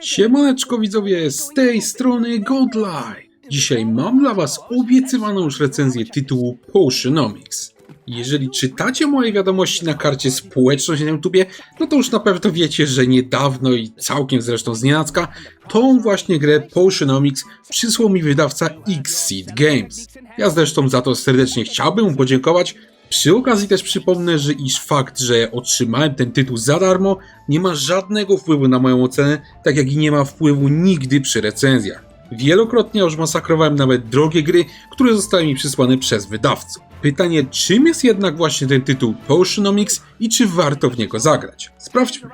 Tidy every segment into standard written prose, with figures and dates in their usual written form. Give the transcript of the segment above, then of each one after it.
Siemaneczko widzowie, z tej strony Godlight. Dzisiaj mam dla was obiecywaną już recenzję tytułu Potionomics. Jeżeli czytacie moje wiadomości na karcie społeczność na YouTubie, no to już na pewno wiecie, że niedawno i całkiem zresztą znienacka tą właśnie grę Potionomics przysłał mi wydawca Xseed Games. Ja zresztą za to serdecznie chciałbym mu podziękować. Przy okazji też przypomnę, że fakt, że otrzymałem ten tytuł za darmo, nie ma żadnego wpływu na moją ocenę, tak jak i nie ma wpływu nigdy przy recenzjach. Wielokrotnie już masakrowałem nawet drogie gry, które zostały mi przysłane przez wydawców. Pytanie, czym jest jednak właśnie ten tytuł Potionomics i czy warto w niego zagrać? Sprawdźmy.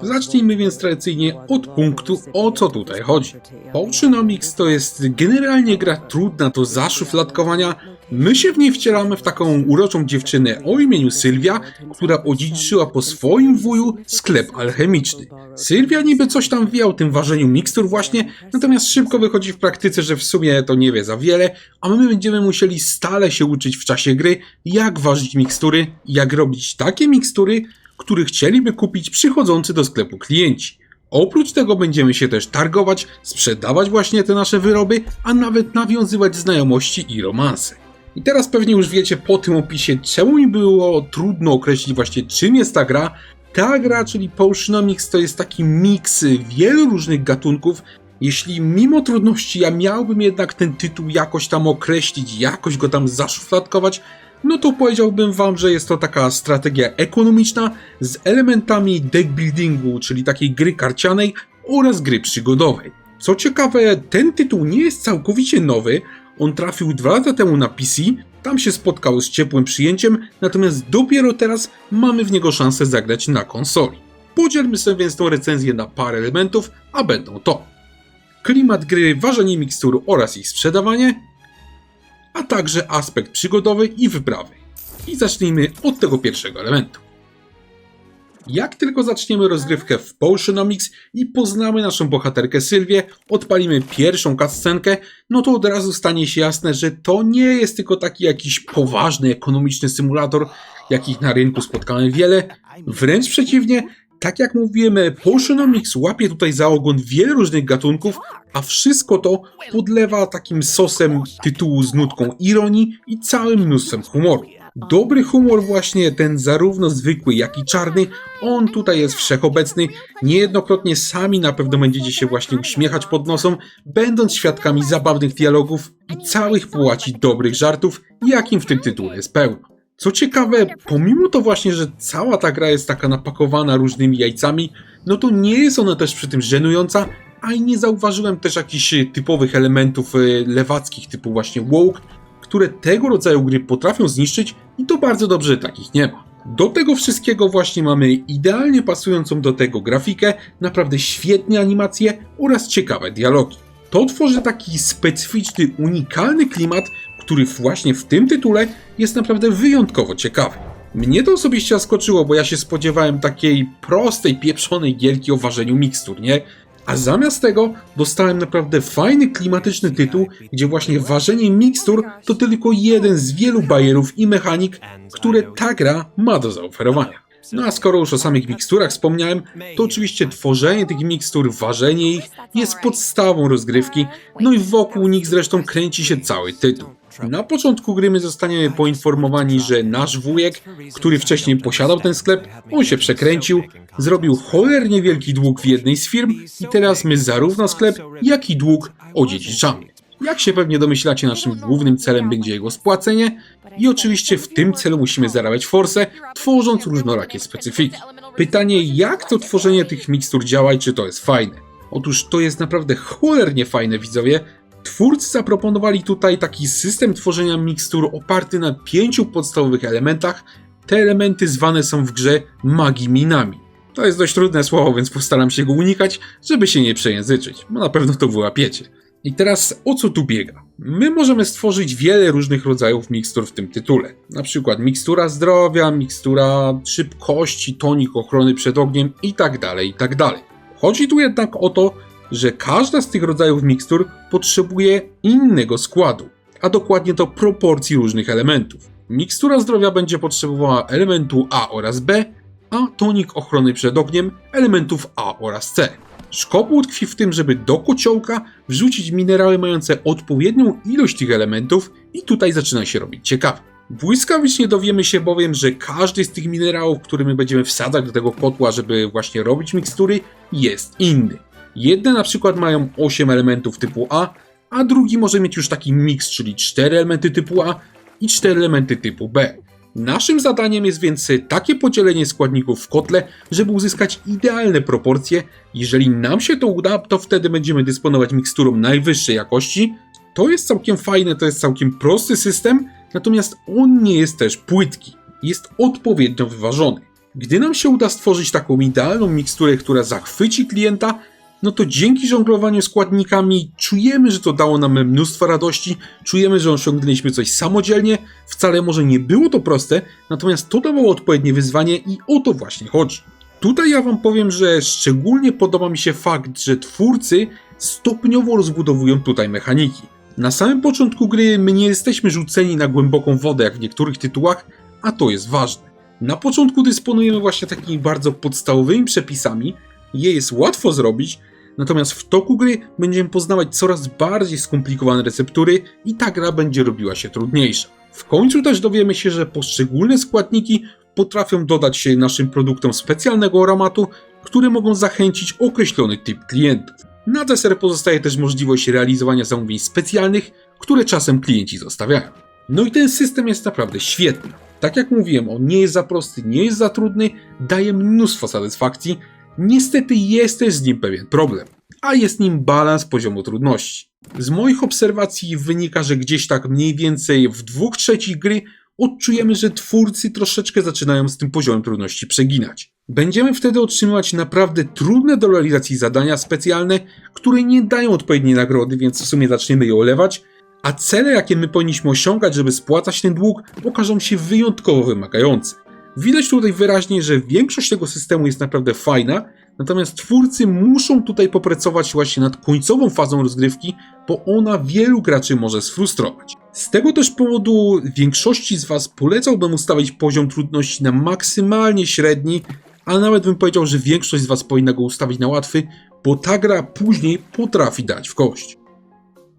Zacznijmy więc tradycyjnie od punktu, o co tutaj chodzi. Potionomics to jest generalnie gra trudna do zaszufladkowania. My się w niej wcielamy w taką uroczą dziewczynę o imieniu Sylwia, która odziedziczyła po swoim wuju sklep alchemiczny. Sylwia niby coś tam wie o tym ważeniu mikstur właśnie, natomiast szybko wychodzi w praktyce, że w sumie to nie wie za wiele, a my będziemy musieli stale się uczyć w czasie gry, jak ważyć mikstury i jak robić takie mikstury, które chcieliby kupić przychodzący do sklepu klienci. Oprócz tego będziemy się też targować, sprzedawać właśnie te nasze wyroby, a nawet nawiązywać znajomości i romanse. I teraz pewnie już wiecie po tym opisie, czemu mi było trudno określić właśnie czym jest ta gra. Ta gra, czyli Potionomics, to jest taki miks wielu różnych gatunków. Jeśli mimo trudności ja miałbym jednak ten tytuł jakoś tam określić, jakoś go tam zaszufladkować, no to powiedziałbym wam, że jest to taka strategia ekonomiczna z elementami deckbuildingu, czyli takiej gry karcianej oraz gry przygodowej. Co ciekawe, ten tytuł nie jest całkowicie nowy, on trafił 2 lata temu na PC, tam się spotkał z ciepłym przyjęciem, natomiast dopiero teraz mamy w niego szansę zagrać na konsoli. Podzielmy sobie więc tą recenzję na parę elementów, a będą to klimat gry, ważenie mikstur oraz ich sprzedawanie, a także aspekt przygodowy i wyprawy. I zacznijmy od tego pierwszego elementu. Jak tylko zaczniemy rozgrywkę w Potionomics i poznamy naszą bohaterkę Sylwię, odpalimy pierwszą cutscenkę, no to od razu stanie się jasne, że to nie jest tylko taki jakiś poważny, ekonomiczny symulator, jakich na rynku spotkamy wiele. Wręcz przeciwnie, tak jak mówiłem, Potionomics łapie tutaj za ogon wiele różnych gatunków, a wszystko to podlewa takim sosem tytułu z nutką ironii i całym mnóstwem humoru. Dobry humor właśnie, ten zarówno zwykły, jak i czarny, on tutaj jest wszechobecny. Niejednokrotnie sami na pewno będziecie się właśnie uśmiechać pod nosem, będąc świadkami zabawnych dialogów i całych połaci dobrych żartów, jakim w tym tytule jest pełno. Co ciekawe, pomimo to właśnie, że cała ta gra jest taka napakowana różnymi jajcami, no to nie jest ona też przy tym żenująca, a i nie zauważyłem też jakichś typowych elementów lewackich typu właśnie woke, które tego rodzaju gry potrafią zniszczyć i to bardzo dobrze, że takich nie ma. Do tego wszystkiego właśnie mamy idealnie pasującą do tego grafikę, naprawdę świetne animacje oraz ciekawe dialogi. To tworzy taki specyficzny, unikalny klimat, który właśnie w tym tytule jest naprawdę wyjątkowo ciekawy. Mnie to osobiście zaskoczyło, bo ja się spodziewałem takiej prostej, pieprzonej gierki o ważeniu mikstur, nie? A zamiast tego dostałem naprawdę fajny, klimatyczny tytuł, gdzie właśnie ważenie mikstur to tylko jeden z wielu bajerów i mechanik, które ta gra ma do zaoferowania. No a skoro już o samych miksturach wspomniałem, to oczywiście tworzenie tych mikstur, ważenie ich jest podstawą rozgrywki, no i wokół nich zresztą kręci się cały tytuł. Na początku gry my zostaniemy poinformowani, że nasz wujek, który wcześniej posiadał ten sklep, on się przekręcił, zrobił cholernie wielki dług w jednej z firm i teraz my zarówno sklep, jak i dług odziedziczamy. Jak się pewnie domyślacie, naszym głównym celem będzie jego spłacenie i oczywiście w tym celu musimy zarabiać forsę, tworząc różnorakie specyfiki. Pytanie, jak to tworzenie tych mikstur działa i czy to jest fajne? Otóż to jest naprawdę cholernie fajne, widzowie. Twórcy zaproponowali tutaj taki system tworzenia mikstur oparty na 5 podstawowych elementach. Te elementy zwane są w grze magiminami. To jest dość trudne słowo, więc postaram się go unikać, żeby się nie przejęzyczyć, bo na pewno to wyłapiecie. I teraz o co tu biega? My możemy stworzyć wiele różnych rodzajów mikstur w tym tytule. Na przykład mikstura zdrowia, mikstura szybkości, tonik ochrony przed ogniem itd., itd. Chodzi tu jednak o to, że każda z tych rodzajów mikstur potrzebuje innego składu, a dokładnie to proporcji różnych elementów. Mikstura zdrowia będzie potrzebowała elementu A oraz B, a tonik ochrony przed ogniem elementów A oraz C. Szkopuł tkwi w tym, żeby do kociołka wrzucić minerały mające odpowiednią ilość tych elementów i tutaj zaczyna się robić ciekawe. Błyskawicznie dowiemy się bowiem, że każdy z tych minerałów, które my będziemy wsadzać do tego kotła, żeby właśnie robić mikstury, jest inny. Jedne na przykład mają 8 elementów typu a drugi może mieć już taki miks, czyli 4 elementy typu A i 4 elementy typu B. Naszym zadaniem jest więc takie podzielenie składników w kotle, żeby uzyskać idealne proporcje. Jeżeli nam się to uda, to wtedy będziemy dysponować miksturą najwyższej jakości. To jest całkiem fajne, to jest całkiem prosty system, natomiast on nie jest też płytki. Jest odpowiednio wyważony. Gdy nam się uda stworzyć taką idealną miksturę, która zachwyci klienta, no to dzięki żonglowaniu składnikami czujemy, że to dało nam mnóstwo radości, czujemy, że osiągnęliśmy coś samodzielnie, wcale może nie było to proste, natomiast to dawało odpowiednie wyzwanie i o to właśnie chodzi. Tutaj ja wam powiem, że szczególnie podoba mi się fakt, że twórcy stopniowo rozbudowują tutaj mechaniki. Na samym początku gry my nie jesteśmy rzuceni na głęboką wodę jak w niektórych tytułach, a to jest ważne. Na początku dysponujemy właśnie takimi bardzo podstawowymi przepisami, je jest łatwo zrobić, natomiast w toku gry będziemy poznawać coraz bardziej skomplikowane receptury i ta gra będzie robiła się trudniejsza. W końcu też dowiemy się, że poszczególne składniki potrafią dodać się naszym produktom specjalnego aromatu, które mogą zachęcić określony typ klientów. Na deser pozostaje też możliwość realizowania zamówień specjalnych, które czasem klienci zostawiają. No i ten system jest naprawdę świetny. Tak jak mówiłem, on nie jest za prosty, nie jest za trudny, daje mnóstwo satysfakcji. Niestety jest też z nim pewien problem, a jest nim balans poziomu trudności. Z moich obserwacji wynika, że gdzieś tak mniej więcej w 2/3 gry odczujemy, że twórcy troszeczkę zaczynają z tym poziomem trudności przeginać. Będziemy wtedy otrzymywać naprawdę trudne do realizacji zadania specjalne, które nie dają odpowiedniej nagrody, więc w sumie zaczniemy je olewać, a cele, jakie my powinniśmy osiągać, żeby spłacać ten dług, okażą się wyjątkowo wymagające. Widać tutaj wyraźnie, że większość tego systemu jest naprawdę fajna, natomiast twórcy muszą tutaj popracować właśnie nad końcową fazą rozgrywki, bo ona wielu graczy może sfrustrować. Z tego też powodu większości z was polecałbym ustawić poziom trudności na maksymalnie średni, a nawet bym powiedział, że większość z was powinna go ustawić na łatwy, bo ta gra później potrafi dać w kość.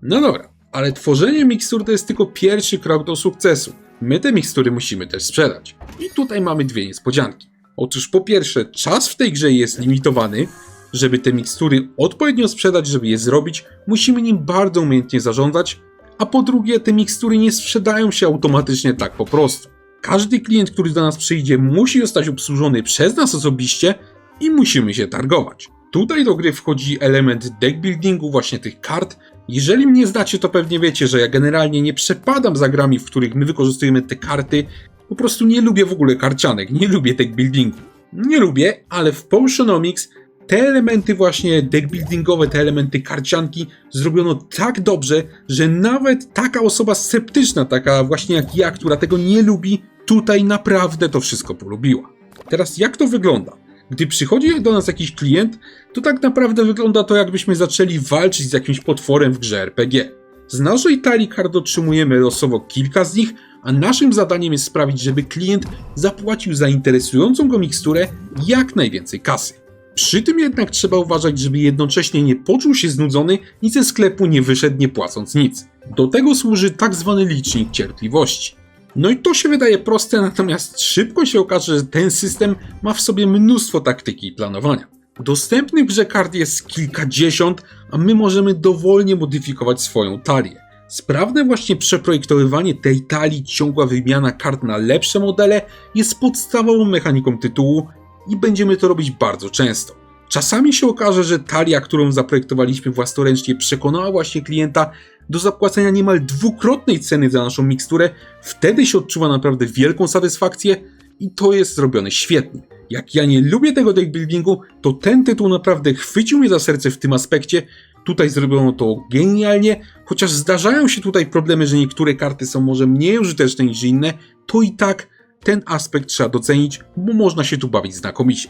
No dobra, ale tworzenie mikstur to jest tylko pierwszy krok do sukcesu. My te mikstury musimy też sprzedać. I tutaj mamy dwie niespodzianki. Otóż po pierwsze, czas w tej grze jest limitowany. Żeby te mikstury odpowiednio sprzedać, żeby je zrobić, musimy nim bardzo umiejętnie zarządzać. A po drugie, te mikstury nie sprzedają się automatycznie tak po prostu. Każdy klient, który do nas przyjdzie, musi zostać obsłużony przez nas osobiście i musimy się targować. Tutaj do gry wchodzi element deckbuildingu, właśnie tych kart. Jeżeli mnie znacie, to pewnie wiecie, że ja generalnie nie przepadam za grami, w których my wykorzystujemy te karty. Po prostu nie lubię w ogóle karcianek, nie lubię deckbuildingu. Nie lubię, ale w Potionomics te elementy właśnie deckbuildingowe, te elementy karcianki zrobiono tak dobrze, że nawet taka osoba sceptyczna, taka właśnie jak ja, która tego nie lubi, tutaj naprawdę to wszystko polubiła. Teraz jak to wygląda? Gdy przychodzi do nas jakiś klient, to tak naprawdę wygląda to, jakbyśmy zaczęli walczyć z jakimś potworem w grze RPG. Z naszej talii kart otrzymujemy losowo kilka z nich, a naszym zadaniem jest sprawić, żeby klient zapłacił za interesującą go miksturę jak najwięcej kasy. Przy tym jednak trzeba uważać, żeby jednocześnie nie poczuł się znudzony i ze sklepu nie wyszedł nie płacąc nic. Do tego służy tak zwany licznik cierpliwości. No i to się wydaje proste, natomiast szybko się okaże, że ten system ma w sobie mnóstwo taktyki i planowania. Dostępnych w grze kart jest kilkadziesiąt, a my możemy dowolnie modyfikować swoją talię. Sprawne właśnie przeprojektowywanie tej talii, ciągła wymiana kart na lepsze modele jest podstawową mechaniką tytułu i będziemy to robić bardzo często. Czasami się okaże, że talia, którą zaprojektowaliśmy własnoręcznie, przekonała właśnie klienta do zapłacenia niemal dwukrotnej ceny za naszą miksturę. Wtedy się odczuwa naprawdę wielką satysfakcję i to jest zrobione świetnie. Jak ja nie lubię tego deckbuildingu, to ten tytuł naprawdę chwycił mnie za serce w tym aspekcie. Tutaj zrobiono to genialnie, chociaż zdarzają się tutaj problemy, że niektóre karty są może mniej użyteczne niż inne, to i tak ten aspekt trzeba docenić, bo można się tu bawić znakomicie.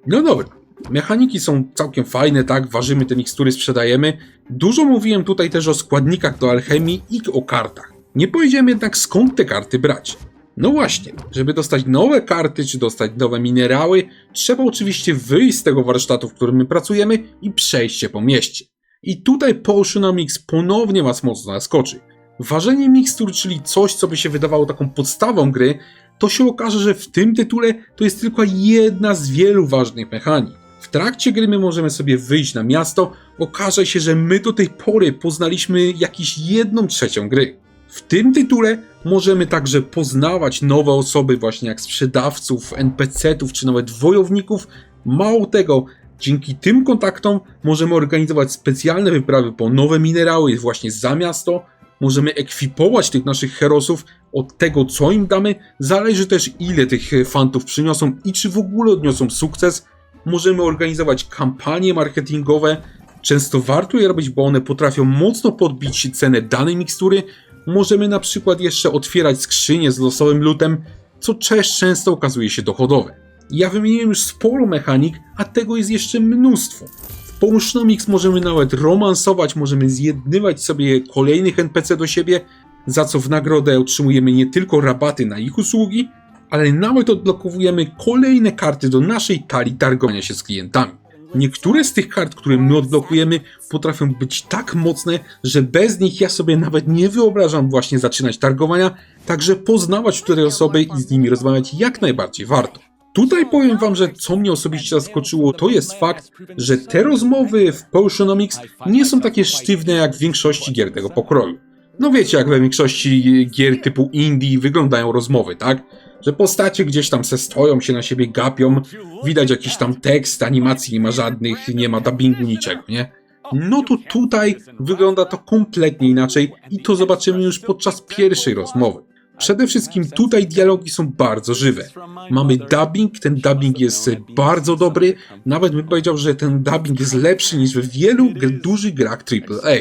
No dobra, mechaniki są całkiem fajne, tak, ważymy te mikstury, sprzedajemy. Dużo mówiłem tutaj też o składnikach do alchemii i o kartach. Nie powiedziałem jednak, skąd te karty brać. No właśnie, żeby dostać nowe karty czy dostać nowe minerały, trzeba oczywiście wyjść z tego warsztatu, w którym my pracujemy i przejść się po mieście. I tutaj Potionomics ponownie was mocno zaskoczy. Ważenie mikstur, czyli coś, co by się wydawało taką podstawą gry, to się okaże, że w tym tytule to jest tylko jedna z wielu ważnych mechanik. W trakcie gry my możemy sobie wyjść na miasto, okaże się, że my do tej pory poznaliśmy jakąś 1/3 gry. W tym tytule możemy także poznawać nowe osoby właśnie jak sprzedawców, NPC-ów czy nawet wojowników. Mało tego, dzięki tym kontaktom możemy organizować specjalne wyprawy po nowe minerały właśnie za miasto. Możemy ekwipować tych naszych herosów. Od tego, co im damy, zależy też, ile tych fantów przyniosą i czy w ogóle odniosą sukces. Możemy organizować kampanie marketingowe. Często warto je robić, bo one potrafią mocno podbić cenę danej mikstury. Możemy na przykład jeszcze otwierać skrzynie z losowym lootem, co też często okazuje się dochodowe. Ja wymieniłem już sporo mechanik, a tego jest jeszcze mnóstwo. W Potionomics możemy nawet romansować, możemy zjednywać sobie kolejnych NPC do siebie, za co w nagrodę otrzymujemy nie tylko rabaty na ich usługi, ale nawet odblokowujemy kolejne karty do naszej talii targowania się z klientami. Niektóre z tych kart, które my odblokujemy, potrafią być tak mocne, że bez nich ja sobie nawet nie wyobrażam właśnie zaczynać targowania, także poznawać tutaj osoby i z nimi rozmawiać jak najbardziej warto. Tutaj powiem wam, że co mnie osobiście zaskoczyło, to jest fakt, że te rozmowy w Potionomics nie są takie sztywne jak w większości gier tego pokroju. No wiecie, jak we większości gier typu indie wyglądają rozmowy, tak? Że postacie gdzieś tam se stoją, się na siebie gapią, widać jakiś tam tekst, animacji nie ma żadnych, nie ma dubbingu, niczego, nie? No to tutaj wygląda to kompletnie inaczej i to zobaczymy już podczas pierwszej rozmowy. Przede wszystkim tutaj dialogi są bardzo żywe. Mamy dubbing, ten dubbing jest bardzo dobry, nawet bym powiedział, że ten dubbing jest lepszy niż w wielu dużych grach AAA.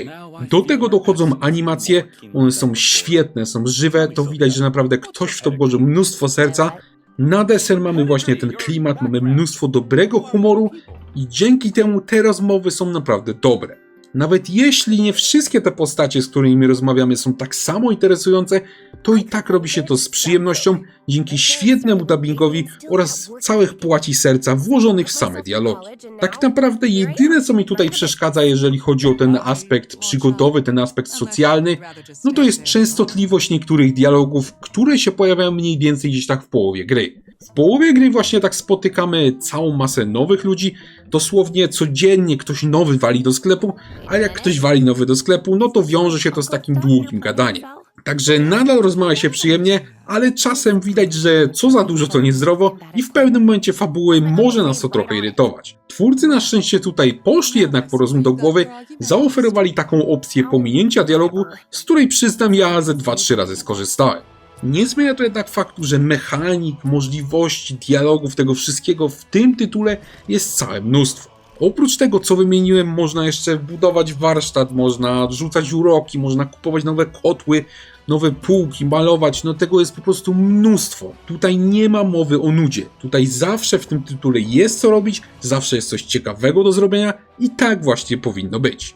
Do tego dochodzą animacje, one są świetne, są żywe, to widać, że naprawdę ktoś w to włożył mnóstwo serca. Na deser mamy właśnie ten klimat, mamy mnóstwo dobrego humoru i dzięki temu te rozmowy są naprawdę dobre. Nawet jeśli nie wszystkie te postacie, z którymi rozmawiamy, są tak samo interesujące, to i tak robi się to z przyjemnością dzięki świetnemu dubbingowi oraz całych płaci serca włożonych w same dialogi. Tak naprawdę jedyne, co mi tutaj przeszkadza, jeżeli chodzi o ten aspekt przygodowy, ten aspekt socjalny, no to jest częstotliwość niektórych dialogów, które się pojawiają mniej więcej gdzieś tak w połowie gry. W połowie gry właśnie tak spotykamy całą masę nowych ludzi, dosłownie codziennie ktoś nowy wali do sklepu, a jak ktoś wali nowy do sklepu, no to wiąże się to z takim długim gadaniem. Także nadal rozmawia się przyjemnie, ale czasem widać, że co za dużo to niezdrowo i w pewnym momencie fabuły może nas to trochę irytować. Twórcy na szczęście tutaj poszli jednak po rozum do głowy, zaoferowali taką opcję pominięcia dialogu, z której przyznam ja ze 2-3 razy skorzystałem. Nie zmienia to jednak faktu, że mechanik, możliwości, dialogów, tego wszystkiego w tym tytule jest całe mnóstwo. Oprócz tego, co wymieniłem, można jeszcze budować warsztat, można rzucać uroki, można kupować nowe kotły, nowe półki, malować, no tego jest po prostu mnóstwo. Tutaj nie ma mowy o nudzie. Tutaj zawsze w tym tytule jest co robić, zawsze jest coś ciekawego do zrobienia i tak właśnie powinno być.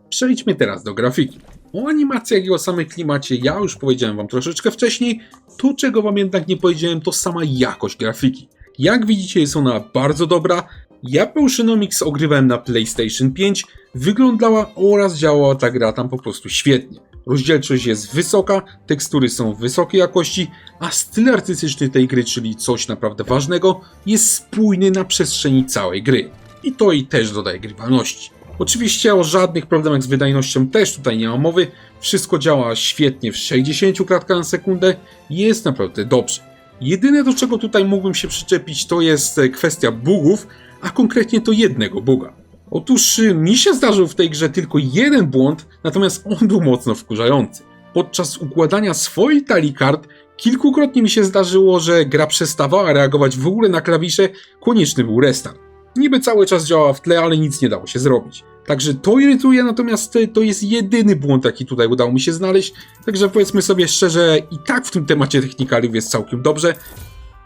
Przejdźmy teraz do grafiki. O animacjach i o samym klimacie ja już powiedziałem wam troszeczkę wcześniej, to czego wam jednak nie powiedziałem to sama jakość grafiki. Jak widzicie jest ona bardzo dobra, ja Potionomics ogrywałem na PlayStation 5, wyglądała oraz działała ta gra tam po prostu świetnie. Rozdzielczość jest wysoka, tekstury są wysokiej jakości, a styl artystyczny tej gry, czyli coś naprawdę ważnego, jest spójny na przestrzeni całej gry. I to jej też dodaje grywalności. Oczywiście o żadnych problemach z wydajnością też tutaj nie ma mowy, wszystko działa świetnie w 60 klatkach na sekundę, jest naprawdę dobrze. Jedyne do czego tutaj mógłbym się przyczepić to jest kwestia bugów, a konkretnie to jednego buga. Otóż mi się zdarzył w tej grze tylko jeden błąd, natomiast on był mocno wkurzający. Podczas układania swojej talii kart kilkukrotnie mi się zdarzyło, że gra przestawała reagować w ogóle na klawisze, konieczny był restart. Niby cały czas działała w tle, ale nic nie dało się zrobić. Także to irytuje, natomiast to jest jedyny błąd, jaki tutaj udało mi się znaleźć. Także powiedzmy sobie szczerze, i tak w tym temacie technikaliów jest całkiem dobrze.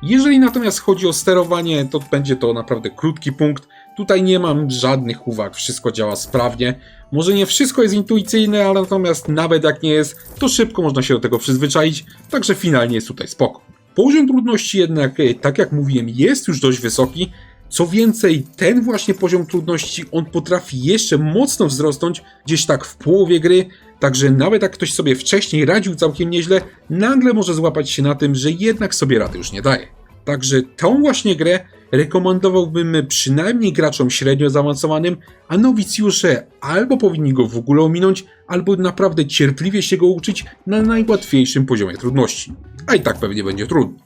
Jeżeli natomiast chodzi o sterowanie, to będzie to naprawdę krótki punkt. Tutaj nie mam żadnych uwag, wszystko działa sprawnie. Może nie wszystko jest intuicyjne, ale natomiast nawet jak nie jest, to szybko można się do tego przyzwyczaić, także finalnie jest tutaj spoko. Poziom trudności jednak, tak jak mówiłem, jest już dość wysoki. Co więcej, ten właśnie poziom trudności, on potrafi jeszcze mocno wzrosnąć gdzieś tak w połowie gry, także nawet jak ktoś sobie wcześniej radził całkiem nieźle, nagle może złapać się na tym, że jednak sobie rady już nie daje. Także tą właśnie grę rekomendowałbym przynajmniej graczom średnio zaawansowanym, a nowicjusze albo powinni go w ogóle ominąć, albo naprawdę cierpliwie się go uczyć na najłatwiejszym poziomie trudności. A i tak pewnie będzie trudno.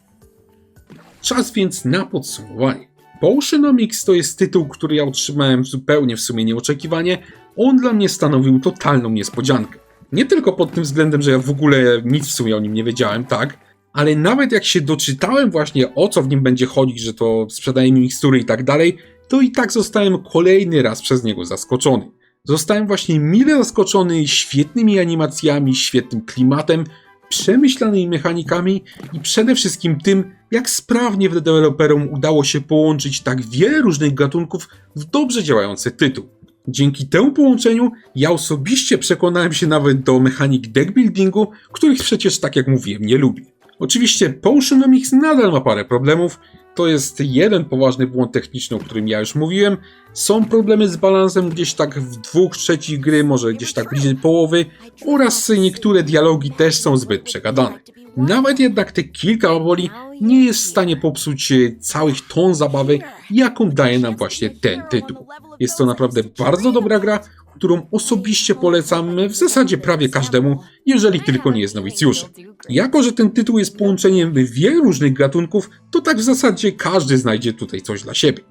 Czas więc na podsumowanie. Potionomics to jest tytuł, który ja otrzymałem zupełnie w sumie nieoczekiwanie. On dla mnie stanowił totalną niespodziankę. Nie tylko pod tym względem, że ja w ogóle nic w sumie o nim nie wiedziałem, tak? Ale nawet jak się doczytałem właśnie o co w nim będzie chodzić, że to sprzedaje mi mikstury i tak dalej, to i tak zostałem kolejny raz przez niego zaskoczony. Zostałem właśnie mile zaskoczony świetnymi animacjami, świetnym klimatem, przemyślanymi mechanikami i przede wszystkim tym, jak sprawnie deweloperom udało się połączyć tak wiele różnych gatunków w dobrze działający tytuł. Dzięki temu połączeniu ja osobiście przekonałem się nawet do mechanik deckbuildingu, których przecież tak jak mówiłem nie lubię. Oczywiście Potionomics nadal ma parę problemów, to jest jeden poważny błąd techniczny, o którym ja już mówiłem. Są problemy z balansem gdzieś tak w 2/3 gry, może gdzieś tak bliżej połowy oraz niektóre dialogi też są zbyt przegadane. Nawet jednak te kilka baboli nie jest w stanie popsuć całych ton zabawy, jaką daje nam właśnie ten tytuł. Jest to naprawdę bardzo dobra gra, którą osobiście polecam w zasadzie prawie każdemu, jeżeli tylko nie jest nowicjuszem. Jako że ten tytuł jest połączeniem wielu różnych gatunków, to tak w zasadzie każdy znajdzie tutaj coś dla siebie.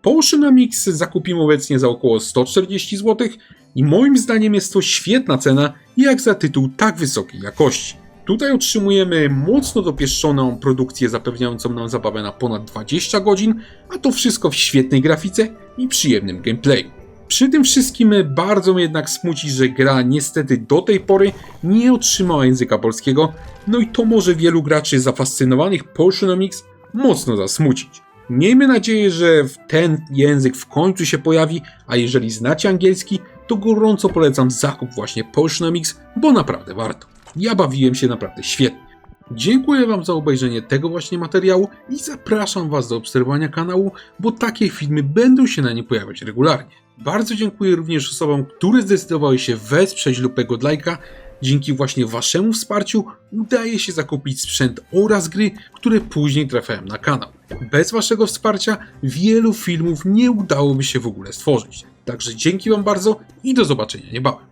Potionomics zakupimy obecnie za około 140 zł i moim zdaniem jest to świetna cena jak za tytuł tak wysokiej jakości. Tutaj otrzymujemy mocno dopieszczoną produkcję zapewniającą nam zabawę na ponad 20 godzin, a to wszystko w świetnej grafice i przyjemnym gameplayu. Przy tym wszystkim bardzo mnie jednak smuci, że gra niestety do tej pory nie otrzymała języka polskiego, no i to może wielu graczy zafascynowanych Potionomics mocno zasmucić. Miejmy nadzieję, że ten język w końcu się pojawi, a jeżeli znacie angielski, to gorąco polecam zakup właśnie Potionomics, bo naprawdę warto. Ja bawiłem się naprawdę świetnie. Dziękuję Wam za obejrzenie tego właśnie materiału i zapraszam Was do obserwowania kanału, bo takie filmy będą się na nim pojawiać regularnie. Bardzo dziękuję również osobom, które zdecydowały się wesprzeć lupę godlike'a. Dzięki właśnie Waszemu wsparciu udaje się zakupić sprzęt oraz gry, które później trafiają na kanał. Bez Waszego wsparcia wielu filmów nie udałoby się w ogóle stworzyć. Także dzięki Wam bardzo i do zobaczenia niebawem.